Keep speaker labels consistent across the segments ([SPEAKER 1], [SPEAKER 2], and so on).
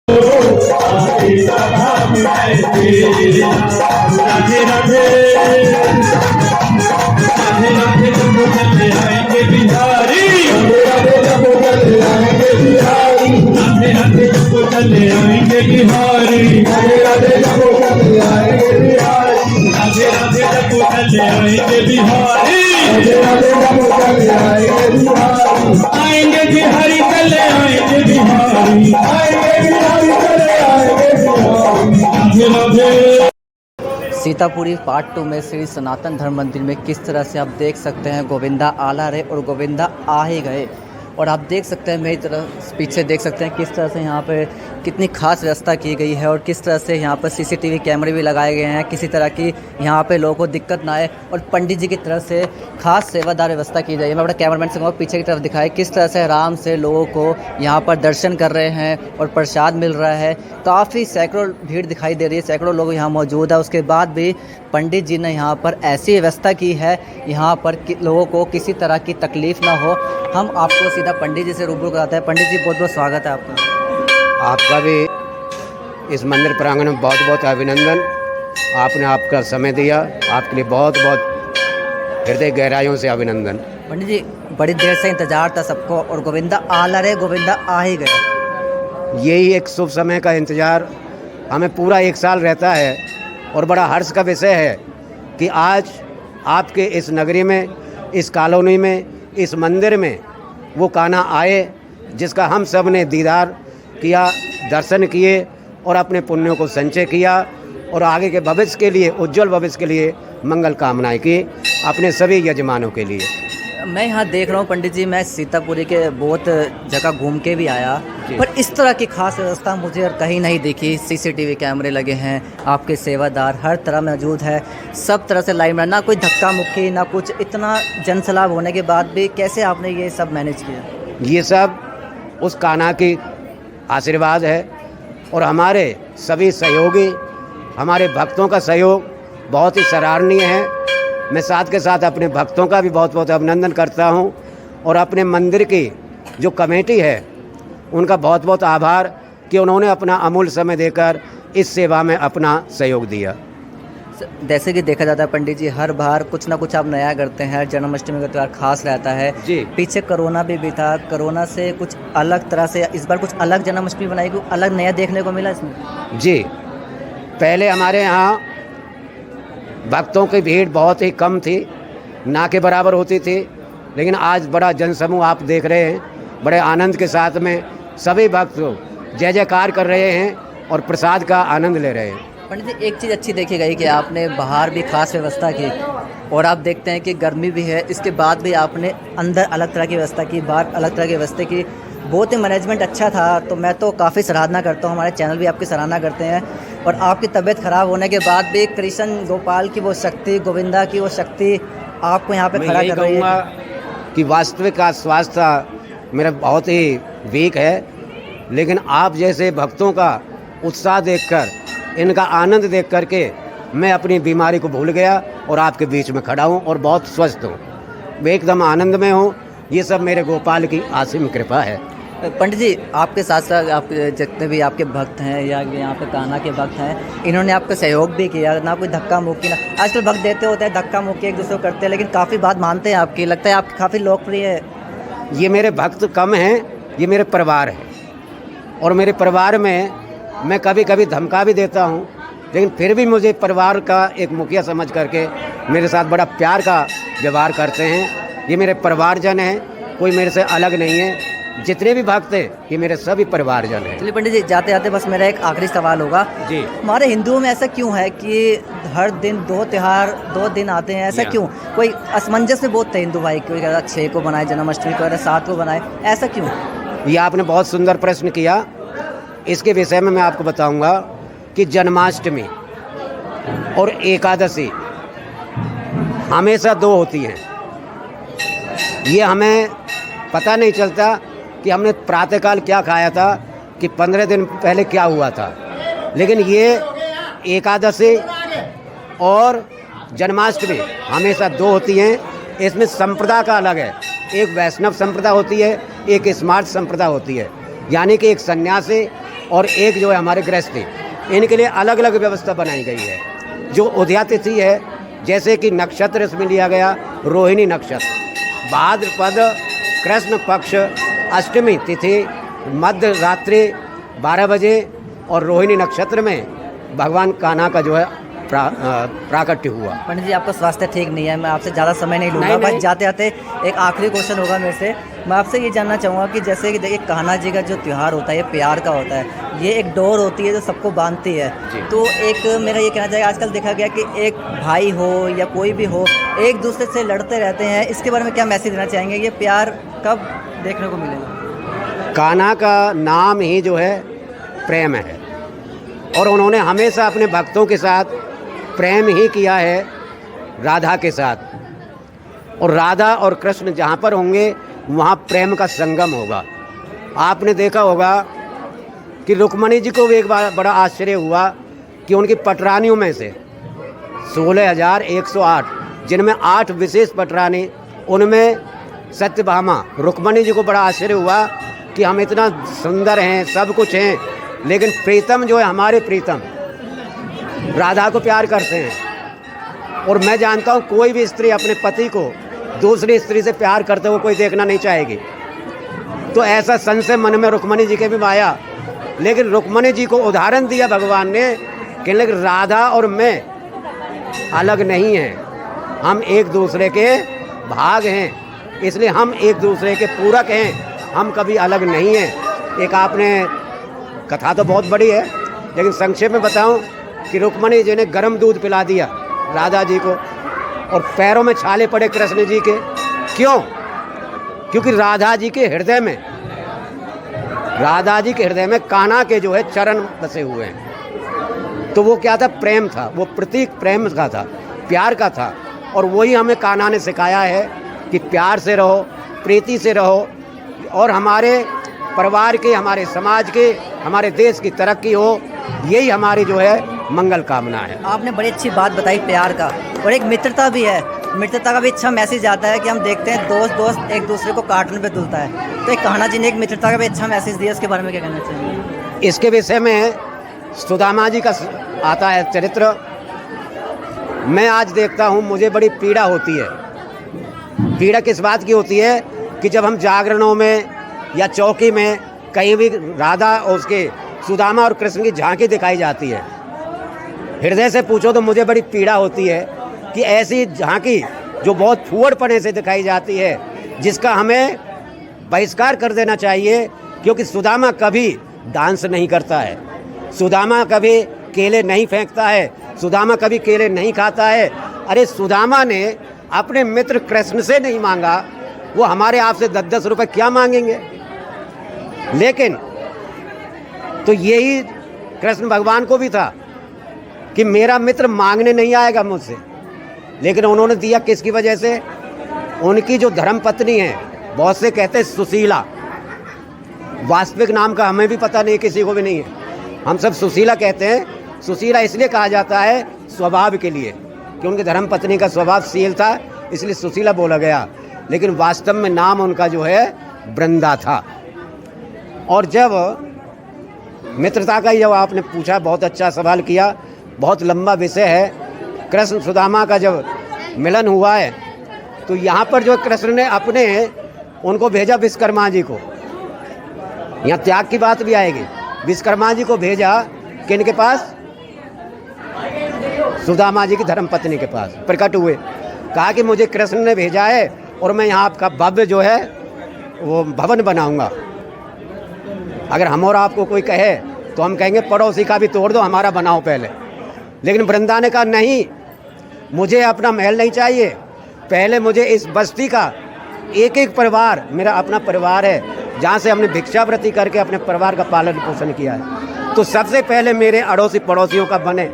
[SPEAKER 1] राधे राधे राधे राधे जब चले आएंगे बिहारी, राधे राधे जब चले आएंगे बिहारी, राधे राधे जब चले आएंगे बिहारी, आएंगे बिहारी चले आएंगे बिहारी, राधे राधे।
[SPEAKER 2] सीतापुरी पार्ट 2 में श्री सनातन धर्म मंदिर में किस तरह से आप देख सकते हैं गोविंदा आला रहे और गोविंदा आ ही गए। और आप देख सकते हैं मेरी तरफ पीछे देख सकते हैं किस तरह से यहाँ पे कितनी खास व्यवस्था की गई है और किस तरह से यहाँ पर सीसीटीवी कैमरे भी लगाए गए हैं, किसी तरह की यहाँ पे लोगों को दिक्कत ना आए और पंडित जी की तरफ से खास सेवादार व्यवस्था की जाए। मैं अपने कैमरामैन से कहूँगा पीछे की तरफ दिखाए किस तरह से आराम से लोगों को यहाँ पर दर्शन कर रहे हैं और प्रसाद मिल रहा है। काफ़ी सैकड़ों भीड़ दिखाई दे रही है, सैकड़ों लोग यहाँ मौजूद है। उसके बाद भी पंडित जी ने यहाँ पर ऐसी व्यवस्था की है यहाँ पर लोगों को किसी तरह की तकलीफ़ ना हो। हम आपको सीधा पंडित जी से रूबरू कराते हैं। पंडित जी बहुत बहुत स्वागत है आपका।
[SPEAKER 3] आपका भी इस मंदिर प्रांगण में बहुत बहुत अभिनंदन। आपने आपका समय दिया, आपके लिए बहुत बहुत हृदय गहराइयों से अभिनंदन।
[SPEAKER 2] पंडित जी बड़ी देर से इंतजार था सबको और गोविंदा आला रहे, गोविंदा आ ही गए।
[SPEAKER 3] यही एक शुभ समय का इंतज़ार हमें पूरा एक साल रहता है और बड़ा हर्ष का विषय है कि आज आपके इस नगरी में, इस कॉलोनी में, इस मंदिर में वो कान्हा आए जिसका हम सब ने दीदार किया, दर्शन किए और अपने पुण्यों को संचय किया और आगे के भविष्य के लिए, उज्जवल भविष्य के लिए मंगल कामनाएं की अपने सभी यजमानों के लिए।
[SPEAKER 2] मैं यहाँ देख रहा हूँ पंडित जी, मैं सीतापुरी के बहुत जगह घूम के भी आया पर इस तरह की खास व्यवस्था मुझे और कहीं नहीं दिखी। सीसीटीवी कैमरे लगे हैं, आपके सेवादार हर तरह मौजूद है, सब तरह से लाइन में, ना कोई धक्का मुक्की ना कुछ। इतना जनसैलाब होने के बाद भी कैसे आपने ये सब मैनेज किया?
[SPEAKER 3] ये सब उस कान्हा की आशीर्वाद है और हमारे सभी सहयोगी, हमारे भक्तों का सहयोग बहुत ही सराहनीय है। मैं साथ के साथ अपने भक्तों का भी बहुत बहुत अभिनंदन करता हूं और अपने मंदिर की जो कमेटी है उनका बहुत बहुत आभार कि उन्होंने अपना अमूल्य समय देकर इस सेवा में अपना सहयोग दिया।
[SPEAKER 2] जैसे कि देखा जाता है पंडित जी, हर बार कुछ ना कुछ आप नया करते हैं, जन्माष्टमी का त्यौहार खास रहता है
[SPEAKER 3] जी।
[SPEAKER 2] पीछे कोरोना भी था, कोरोना से कुछ अलग तरह से इस बार कुछ अलग जन्माष्टमी बनाई, कुछ अलग नया देखने को मिला इसमें?
[SPEAKER 3] जी, पहले हमारे यहाँ भक्तों की भीड़ बहुत ही कम थी, ना के बराबर होती थी, लेकिन आज बड़ा जनसमूह आप देख रहे हैं, बड़े आनंद के साथ में सभी भक्त जय जयकार कर रहे हैं और प्रसाद का आनंद ले रहे हैं।
[SPEAKER 2] पंडित जी एक चीज़ अच्छी देखी गई कि आपने बाहर भी खास व्यवस्था की और आप देखते हैं कि गर्मी भी है, इसके बाद भी आपने अंदर अलग तरह की व्यवस्था की, बाहर अलग तरह की व्यवस्था की। बहुत ही मैनेजमेंट अच्छा था, तो मैं तो काफ़ी सराहना करता हूँ, हमारे चैनल भी आपकी सराहना करते हैं। और आपकी तबीयत ख़राब होने के बाद भी कृष्ण गोपाल की वो शक्ति, गोविंदा की वो शक्ति आपको यहाँ पे खड़ा कर रही है
[SPEAKER 3] कि वास्तविक स्वास्थ्य मेरा बहुत ही वीक है, लेकिन आप जैसे भक्तों का उत्साह देखकर, इनका आनंद देख करके मैं अपनी बीमारी को भूल गया और आपके बीच में खड़ा हूँ और बहुत स्वस्थ हूँ, मैं एकदम आनंद में हूँ। ये सब मेरे गोपाल की असीम कृपा है।
[SPEAKER 2] पंडित जी आपके साथ साथ आप जितने भी आपके भक्त हैं या यहाँ पे कान्हा के भक्त हैं, इन्होंने आपका सहयोग भी किया, ना कोई धक्का मुक्की, ना आजकल भक्त देते होते हैं धक्का मुक्की एक दूसरे को करते हैं, लेकिन काफ़ी बात मानते हैं आपकी, लगता है आप काफ़ी लोकप्रिय है।
[SPEAKER 3] ये मेरे भक्त कम हैं, ये मेरे परिवार है और मेरे परिवार में मैं कभी कभी धमका भी देता हूँ, लेकिन फिर भी मुझे परिवार का एक मुखिया समझ करके मेरे साथ बड़ा प्यार का व्यवहार करते हैं। ये मेरे परिवारजन हैं, कोई मेरे से अलग नहीं है। जितने भी भक्त हैं ये मेरे सभी परिवारजन हैं।
[SPEAKER 2] चलिए पंडित जी जाते जाते बस मेरा एक आखिरी सवाल होगा
[SPEAKER 3] जी।
[SPEAKER 2] हमारे हिंदुओं में ऐसा क्यों है कि हर दिन 2 त्यौहार 2 दिन आते हैं, ऐसा क्यों? कोई असमंजस में बहुत है हिंदू भाई, कोई कहता 6 को बनाए जन्माष्टमी, को कहता 7 को बनाए, ऐसा क्यों?
[SPEAKER 3] ये आपने बहुत सुंदर प्रश्न किया। इसके विषय में मैं आपको बताऊंगा कि जन्माष्टमी और एकादशी हमेशा 2 होती हैं। ये हमें पता नहीं चलता कि हमने प्रातःकाल क्या खाया था, कि 15 दिन पहले क्या हुआ था, लेकिन ये एकादशी और जन्माष्टमी हमेशा 2 होती हैं। इसमें संप्रदाय का अलग है, एक वैष्णव संप्रदाय होती है, एक स्मार्ट संप्रदाय होती है, यानी कि एक सन्यासी और एक जो है हमारे गृहस्थी, इनके लिए अलग अलग व्यवस्था बनाई गई है। जो उदया तिथि है, जैसे कि नक्षत्र इसमें लिया गया रोहिणी नक्षत्र, भाद्रपद कृष्ण पक्ष अष्टमी तिथि मध्य रात्रि 12 बजे और रोहिणी नक्षत्र में भगवान कान्हा का जो है प्राकट्य हुआ।
[SPEAKER 2] पंडित जी, आपका स्वास्थ्य ठीक नहीं है, मैं आपसे ज़्यादा समय नहीं लूँगा। बस जाते जाते एक आखिरी क्वेश्चन होगा मेरे से। मैं आपसे ये जानना चाहूँगा कि जैसे कि देखिए कान्हा जी का जो त्यौहार होता है ये प्यार का होता है, ये एक डोर होती है जो सबको बांधती है। तो एक मेरा ये कहना चाहिए, आजकल देखा गया कि एक भाई हो या कोई भी हो एक दूसरे से लड़ते रहते हैं, इसके बारे में क्या मैसेज देना चाहेंगे? ये प्यार कब देखने को मिलेगा?
[SPEAKER 3] कान्हा का नाम ही जो है प्रेम है, और उन्होंने हमेशा अपने भक्तों के साथ प्रेम ही किया है राधा के साथ। और राधा और कृष्ण जहाँ पर होंगे वहाँ प्रेम का संगम होगा। आपने देखा होगा कि रुक्मणी जी को भी एक बार बड़ा आश्चर्य हुआ कि उनकी पटरानियों में से 16,108, जिनमें 8 विशेष पटरानी, उनमें सत्यभामा रुक्मणी जी को बड़ा आश्चर्य हुआ कि हम इतना सुंदर हैं, सब कुछ हैं, लेकिन प्रीतम जो है हमारे प्रीतम राधा को प्यार करते हैं। और मैं जानता हूँ कोई भी स्त्री अपने पति को दूसरी स्त्री से प्यार करते हुए कोई देखना नहीं चाहेगी। तो ऐसा संशय मन में रुक्मणी जी के भी आया, लेकिन रुक्मणी जी को उदाहरण दिया भगवान ने कि लेकिन राधा और मैं अलग नहीं हैं, हम एक दूसरे के भाग हैं, इसलिए हम एक दूसरे के पूरक हैं, हम कभी अलग नहीं हैं। एक आपने कथा तो बहुत बड़ी है, लेकिन संक्षेप में बताऊं कि रुक्मणी जी ने गर्म दूध पिला दिया राधा जी को और पैरों में छाले पड़े कृष्ण जी के। क्यों? क्योंकि राधा जी के हृदय में कान्हा के जो है चरण बसे हुए हैं। तो वो क्या था? प्रेम था, वो प्रतीक प्रेम का था, प्यार का था। और वही हमें कान्हा ने सिखाया है कि प्यार से रहो, प्रीति से रहो, और हमारे परिवार के, हमारे समाज के, हमारे देश की तरक्की हो, यही हमारी जो है मंगल कामना है।
[SPEAKER 2] आपने बड़ी अच्छी बात बताई प्यार का, और एक मित्रता भी है, मित्रता का भी अच्छा मैसेज आता है कि हम देखते हैं दोस्त एक दूसरे को कार्टून पे तुलता है, तो एक कान्हा जी ने एक मित्रता का भी अच्छा मैसेज दिया, उसके बारे में क्या कहना चाहिए?
[SPEAKER 3] इसके विषय में सुदामा जी का आता है चरित्र। मैं आज देखता हूँ, मुझे बड़ी पीड़ा होती है। पीड़ा किस बात की होती है कि जब हम जागरणों में या चौकी में कहीं भी राधा और उसके सुदामा और कृष्ण की झांकी दिखाई जाती है, हृदय से पूछो तो मुझे बड़ी पीड़ा होती है कि ऐसी झांकी जो बहुत फूहड़पने से दिखाई जाती है, जिसका हमें बहिष्कार कर देना चाहिए। क्योंकि सुदामा कभी डांस नहीं करता है, सुदामा कभी केले नहीं फेंकता है, सुदामा कभी केले नहीं खाता है। अरे सुदामा ने अपने मित्र कृष्ण से नहीं मांगा, वो हमारे आपसे 10-10 रुपए क्या मांगेंगे? लेकिन तो यही कृष्ण भगवान को भी था कि मेरा मित्र मांगने नहीं आएगा मुझसे, लेकिन उन्होंने दिया किसकी वजह से? उनकी जो धर्म पत्नी है, बहुत से कहते हैं सुशीला, वास्तविक नाम का हमें भी पता नहीं, किसी को भी नहीं है, हम सब सुशीला कहते हैं। सुशीला इसलिए कहा जाता है स्वभाव के लिए कि उनकी धर्म पत्नी का स्वभाव शील था, इसलिए सुशीला बोला गया, लेकिन वास्तव में नाम उनका जो है वृंदा था। और जब मित्रता का जब आपने पूछा, बहुत अच्छा सवाल किया, बहुत लंबा विषय है। कृष्ण सुदामा का जब मिलन हुआ है तो यहाँ पर जो कृष्ण ने अपने उनको भेजा विश्वकर्मा जी को, यहाँ त्याग की बात भी आएगी। विश्वकर्मा जी को भेजा किनके पास? सुदामा जी की धर्मपत्नी के पास प्रकट हुए, कहा कि मुझे कृष्ण ने भेजा है और मैं यहाँ आपका भव्य जो है वो भवन बनाऊंगा। अगर हम और आपको कोई कहे तो हम कहेंगे पड़ोसी का भी तोड़ दो, हमारा बनाओ पहले। लेकिन वृंदा ने कहा नहीं, मुझे अपना महल नहीं चाहिए, पहले मुझे इस बस्ती का एक एक परिवार, मेरा अपना परिवार है जहाँ से हमने भिक्षावृत्ति करके अपने परिवार का पालन पोषण किया है, तो सबसे पहले मेरे अड़ोसी पड़ोसियों का बने,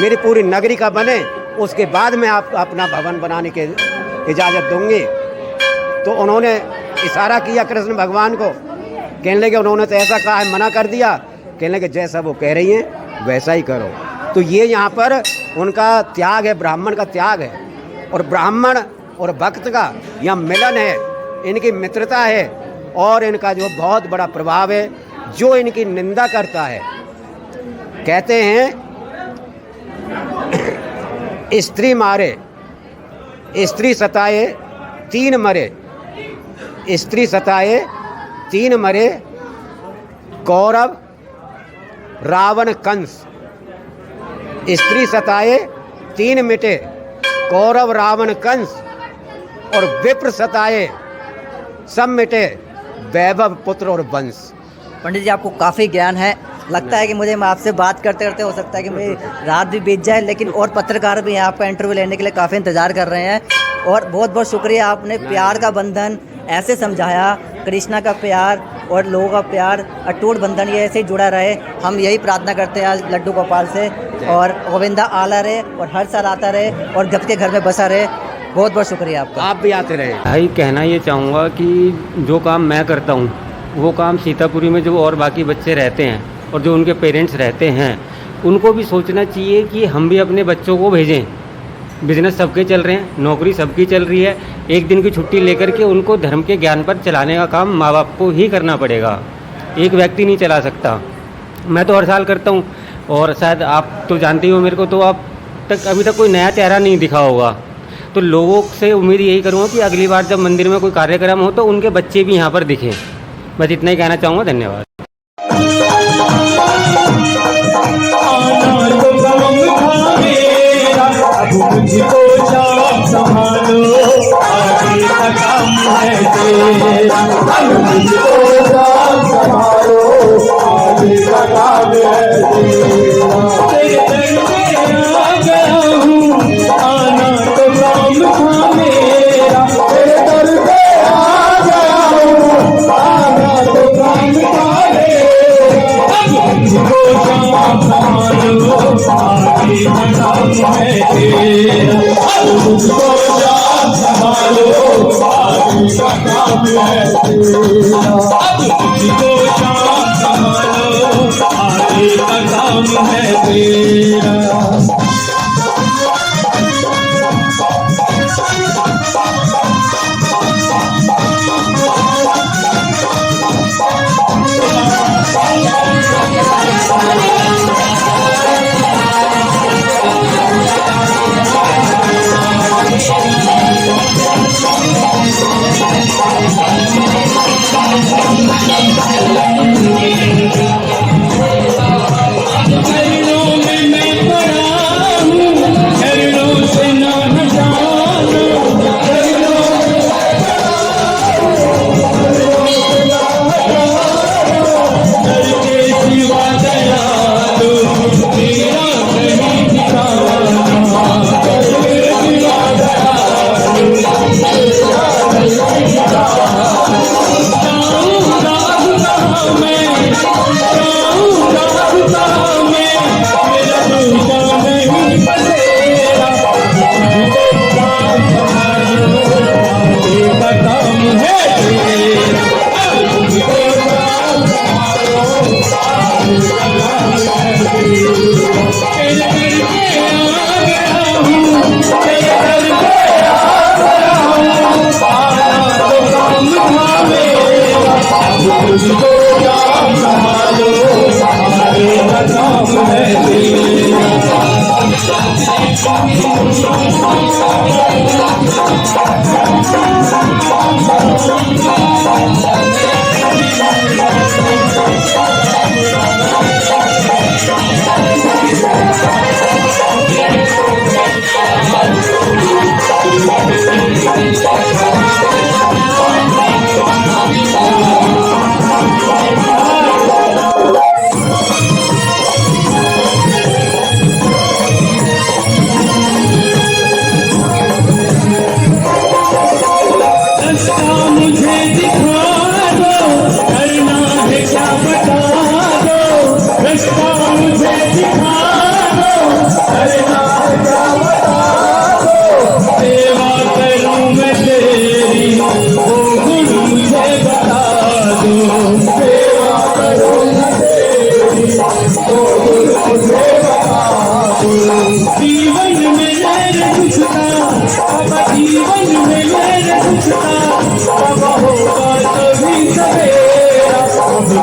[SPEAKER 3] मेरी पूरी नगरी का बने, उसके बाद मैं आपको अपना भवन बनाने की इजाज़त दूंगी। तो उन्होंने इशारा किया कृष्ण भगवान को, कहने लगे उन्होंने तो ऐसा कहा है, मना कर दिया, कहने लगे जैसा वो कह रही हैं वैसा ही करो। तो ये यहाँ पर उनका त्याग है, ब्राह्मण का त्याग है, और ब्राह्मण और भक्त का यहाँ मिलन है, इनकी मित्रता है, और इनका जो बहुत बड़ा प्रभाव है। जो इनकी निंदा करता है, कहते हैं स्त्री मारे, स्त्री सताए तीन मरे, स्त्री सताए तीन मरे, कौरव रावण कंस। स्त्री सताए तीन मिटे, कौरव रावण कंस, और विप्र सताए सब मिटे, वैभव पुत्र और वंश।
[SPEAKER 2] पंडित जी आपको काफ़ी ज्ञान है, लगता है कि मुझे मैं आपसे बात करते करते हो सकता है कि मेरी रात भी बीत जाए, लेकिन और पत्रकार भी हैं आपका इंटरव्यू लेने के लिए काफ़ी इंतज़ार कर रहे हैं। और बहुत बहुत शुक्रिया, आपने प्यार का बंधन ऐसे समझाया, कृष्णा का प्यार और लोगों का प्यार अटूट बंधन ये ऐसे ही जुड़ा रहे। हम यही प्रार्थना करते हैं आज लड्डू गोपाल से, और गोविंदा आला रहे और हर साल आता रहे और जब के घर में बसा रहे। बहुत बहुत शुक्रिया आपका।
[SPEAKER 3] आप भी आते रहे।
[SPEAKER 4] भाई कहना ये चाहूँगा कि जो काम मैं करता हूँ वो काम सीतापुरी में जो और बाकी बच्चे रहते हैं और जो उनके पेरेंट्स रहते हैं उनको भी सोचना चाहिए कि हम भी अपने बच्चों को भेजें। बिजनेस सबके चल रहे हैं, नौकरी सबकी चल रही है, एक दिन की छुट्टी लेकर के उनको धर्म के ज्ञान पर चलाने का काम माँ बाप को ही करना पड़ेगा, एक व्यक्ति नहीं चला सकता। मैं तो हर साल करता हूँ और शायद आप तो जानते ही हो मेरे को, तो आप तक अभी तक कोई नया चेहरा नहीं दिखा होगा। तो लोगों से उम्मीद यही करूँगा कि अगली बार जब मंदिर में कोई कार्यक्रम हो तो उनके बच्चे भी यहाँ पर दिखें। बस इतना ही कहना चाहूँगा। धन्यवाद।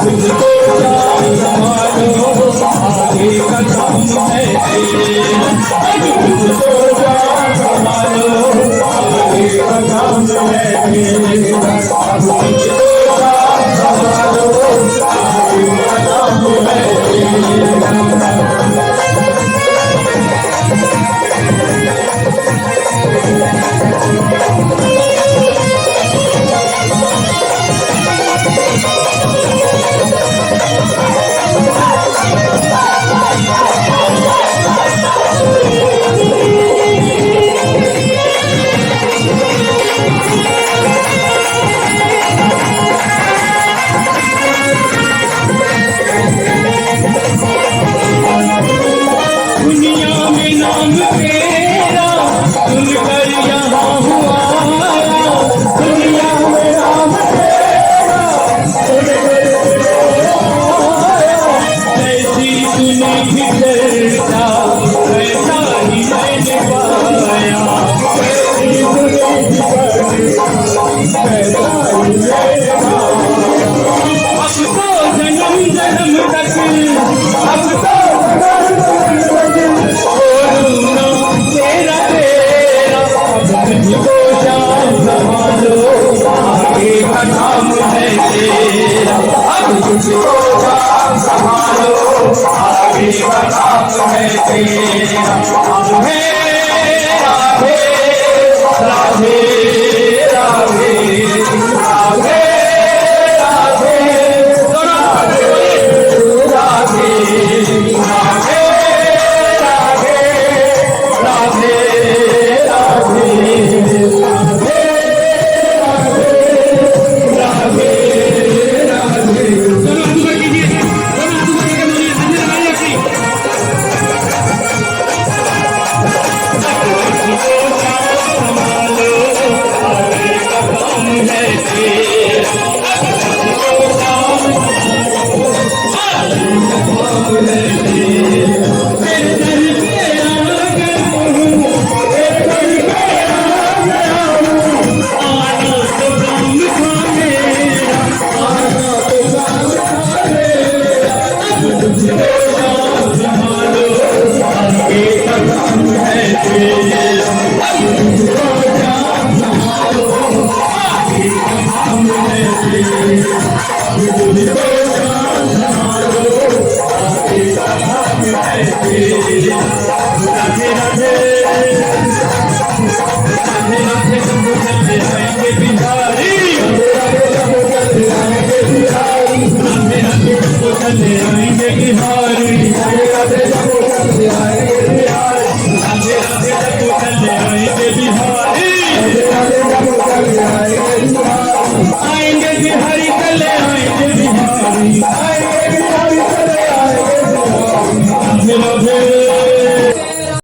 [SPEAKER 1] तुझको जान संभालो आगे का काम है तेरा तुझको जान संभालो आगे का काम है तेरा तुझको जान संभालो आगे का काम है दुनिया में नाम तेरा सुनकर यहाँ हुआ दुनिया में नाम तेरा सुनकर जैसी सुनी भी चर्चा वैसा ही मैंने पाया जैसी सुनी भी चर्चा वैसा ही मैंने पाया अब तो जन्म जन्म तक अब तो तेरा तेरा तुझको जान संभालो आगे का काम है तेरा अब तुझको जान संभालो आगे का काम है तेरा राधे राधे राधे राधे राधे राधे राधे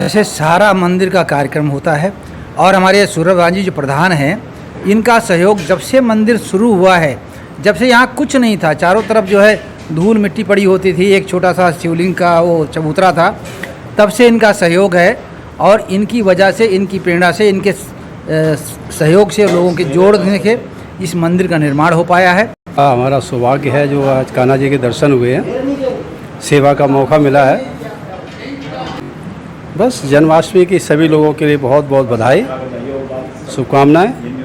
[SPEAKER 5] जैसे सारा मंदिर का कार्यक्रम होता है और हमारे सूरजभान जी जो प्रधान हैं इनका सहयोग जब से मंदिर शुरू हुआ है, जब से यहाँ कुछ नहीं था, चारों तरफ जो है धूल मिट्टी पड़ी होती थी, एक छोटा सा शिवलिंग का वो चबूतरा था, तब से इनका सहयोग है और इनकी वजह से, इनकी प्रेरणा से, इनके सहयोग से लोगों के जोड़ने के इस मंदिर का निर्माण हो पाया है।
[SPEAKER 6] हमारा सौभाग्य है जो आज कान्हा जी के दर्शन हुए हैं, सेवा का मौका मिला है। बस जन्माष्टमी की सभी लोगों के लिए बहुत बहुत बधाई, शुभकामनाएं।